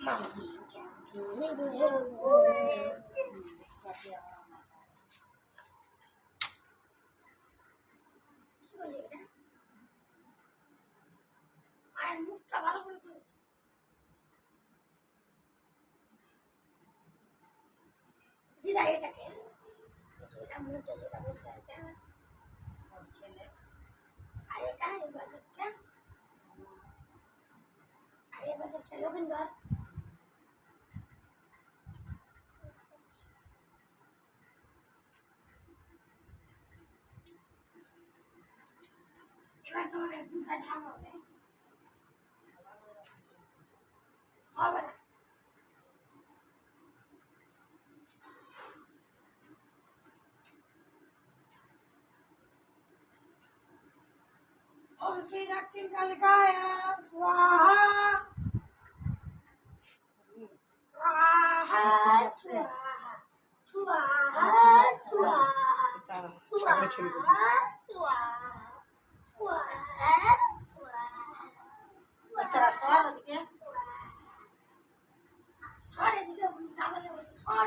মাগি আর মুখটা ভালো করে দিদা এটাকে এটা মুখটা যেটা বসে আছে আমার ছেলে আর এটা এই বাসটা আর এই বাসটা লক্ষিন্দর এবার তোমাদের দুধটা ঢাকাবে হবে না ओम श्री रक्तिम कलिकाय स्वाहा स्वाहा स्वाहा स्वाहा स्वाहा আমরা ছেলে বলছি বাচ্চারা সর দিকে দাদা বলছে সর